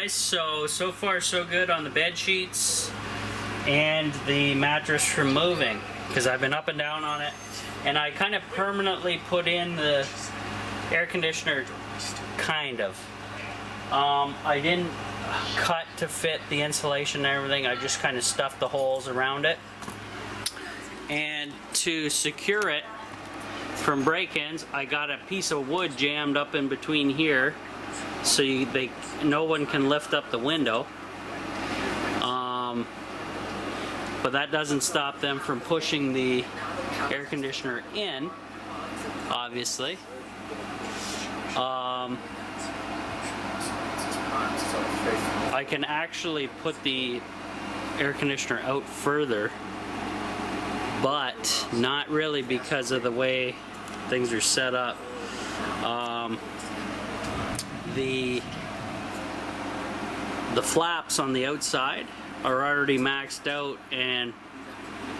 guys, so far so good on the bed sheets and the mattress removing, because I've been up and down on it, and I kind of permanently put in the air conditioner, kind of. I didn't cut to fit the insulation and everything, I just kind of stuffed the holes around it. And to secure it from break-ins, I got a piece of wood jammed up in between here, so no one can lift up the window. But that doesn't stop them from pushing the air conditioner in, obviously. I can actually put the air conditioner out further, but not really because of the way things are set up. The flaps on the outside are already maxed out and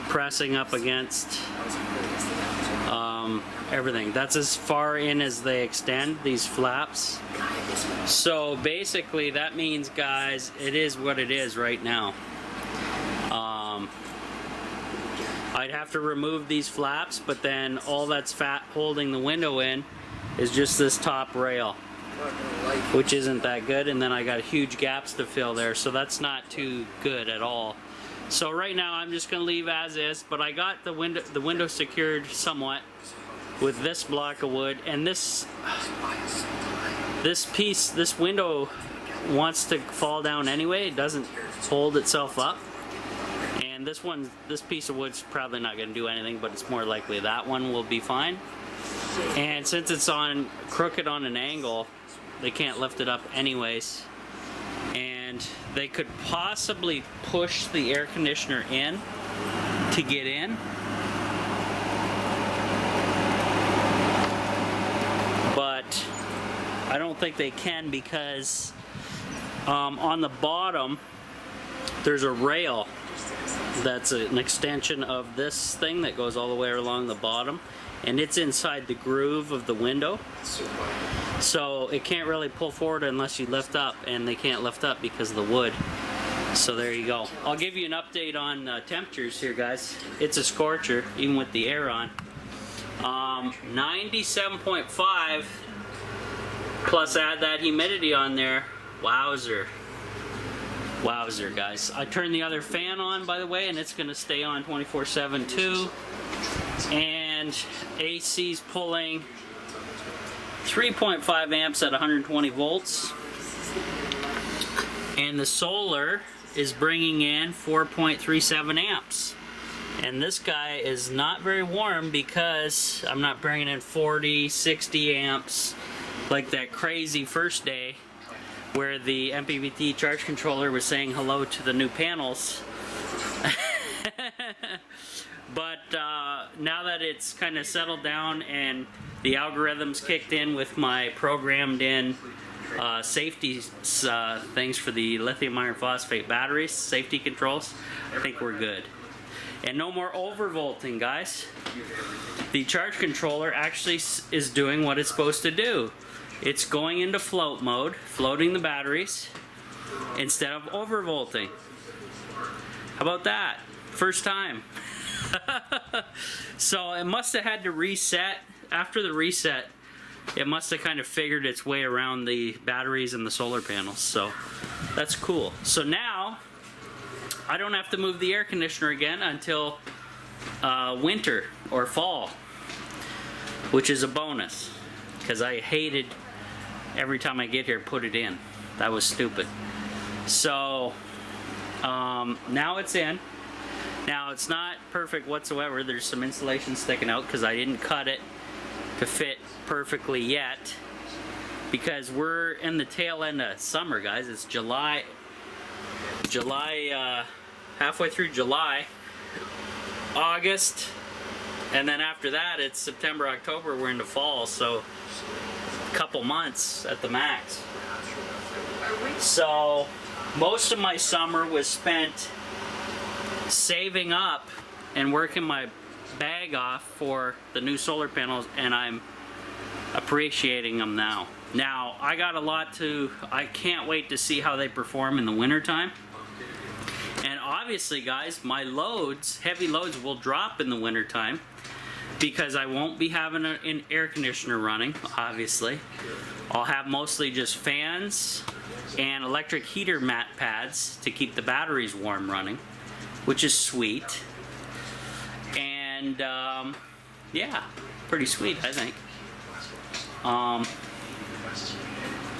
pressing up against everything. That's as far in as they extend, these flaps. So basically that means, guys, it is what it is right now. I'd have to remove these flaps, but then all that's holding the window in is just this top rail, which isn't that good, and then I got huge gaps to fill there, so that's not too good at all. So right now I'm just going to leave as is, but I got the window secured somewhat with this block of wood, and this window wants to fall down anyway. It doesn't hold itself up. And this piece of wood's probably not going to do anything, but it's more likely that one will be fine. And since it's crooked on an angle, they can't lift it up anyways. And they could possibly push the air conditioner in to get in. But I don't think they can, because on the bottom there's a rail that's an extension of this thing that goes all the way along the bottom, and it's inside the groove of the window, so it can't really pull forward unless you lift up, and they can't lift up because of the wood. So there you go. I'll give you an update on temperatures here, guys. It's a scorcher even with the air on. 97.5 plus add that humidity on there. Wowzer. Wowzer, guys. I turned the other fan on, by the way, and it's going to stay on 24/7 too. And AC's pulling 3.5 amps at 120 volts. And the solar is bringing in 4.37 amps. And this guy is not very warm because I'm not bringing in 40, 60 amps like that crazy first day where the MPPT charge controller was saying hello to the new panels. But now that it's kind of settled down and the algorithms kicked in with my programmed in safety things for the lithium iron phosphate batteries, safety controls, I think we're good. And no more overvolting, guys. The charge controller actually is doing what it's supposed to do. It's going into float mode, floating the batteries, instead of overvolting. How about that? First time. So it must have had to reset. After the reset, it must have kind of figured its way around the batteries and the solar panels. So that's cool. So now I don't have to move the air conditioner again until winter or fall, which is a bonus, because I hated every time I get here put it in. That was stupid. So now it's in. Now it's not perfect whatsoever. There's some insulation sticking out because I didn't cut it to fit perfectly yet, because we're in the tail end of summer, guys. It's July, halfway through July, August, and then after that it's September, October, we're into fall, so a couple months at the max. So most of my summer was spent saving up and working my bag off for the new solar panels, and I'm appreciating them now. Now, I can't wait to see how they perform in the wintertime. And obviously, guys, my loads, heavy loads, will drop in the wintertime because I won't be having an air conditioner running, obviously. I'll have mostly just fans and electric heater mat pads to keep the batteries warm running, which is sweet. And yeah, pretty sweet, I think.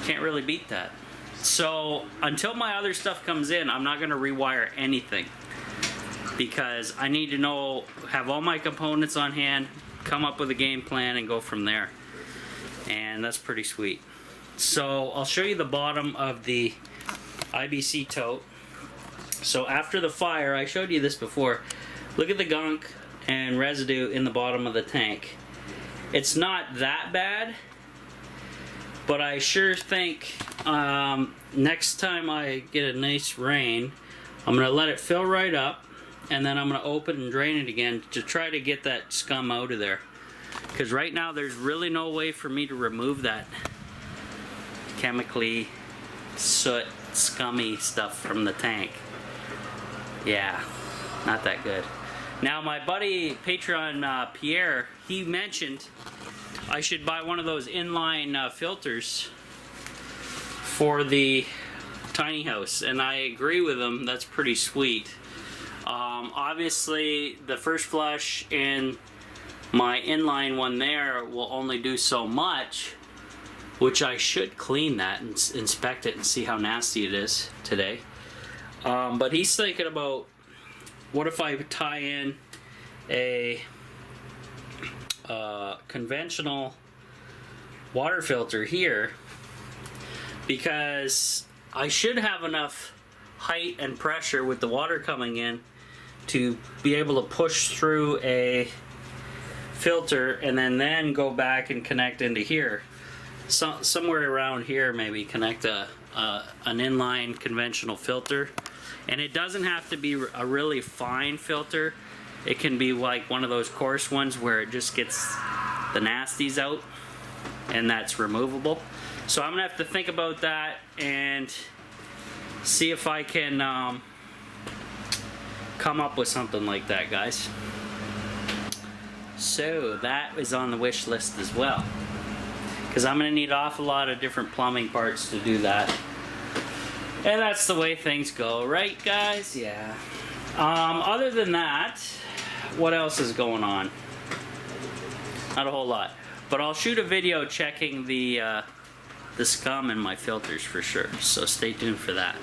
Can't really beat that. So until my other stuff comes in, I'm not going to rewire anything because I need to have all my components on hand, come up with a game plan, and go from there. And that's pretty sweet. So I'll show you the bottom of the IBC tote. So after the fire, I showed you this before, look at the gunk and residue in the bottom of the tank. It's not that bad, but I sure think next time I get a nice rain, I'm going to let it fill right up, and then I'm going to open and drain it again to try to get that scum out of there. Because right now there's really no way for me to remove that chemically soot, scummy stuff from the tank. Yeah, not that good. Now my buddy Patreon Pierre, he mentioned I should buy one of those inline filters for the tiny house, and I agree with him. That's pretty sweet. Obviously the first flush in my inline one there will only do so much, which I should clean that and inspect it and see how nasty it is today. But he's thinking about, what if I tie in a conventional water filter here, because I should have enough height and pressure with the water coming in to be able to push through a filter and then go back and connect into here. Somewhere around here, maybe connect an inline conventional filter. And it doesn't have to be a really fine filter. It can be like one of those coarse ones where it just gets the nasties out, and that's removable. So I'm gonna have to think about that and see if I can come up with something like that, guys. So that is on the wish list as well, because I'm gonna need an awful lot of different plumbing parts to do that. And that's the way things go, right, guys? Yeah. Other than that, what else is going on? Not a whole lot. But I'll shoot a video checking the scum in my filters for sure. So stay tuned for that.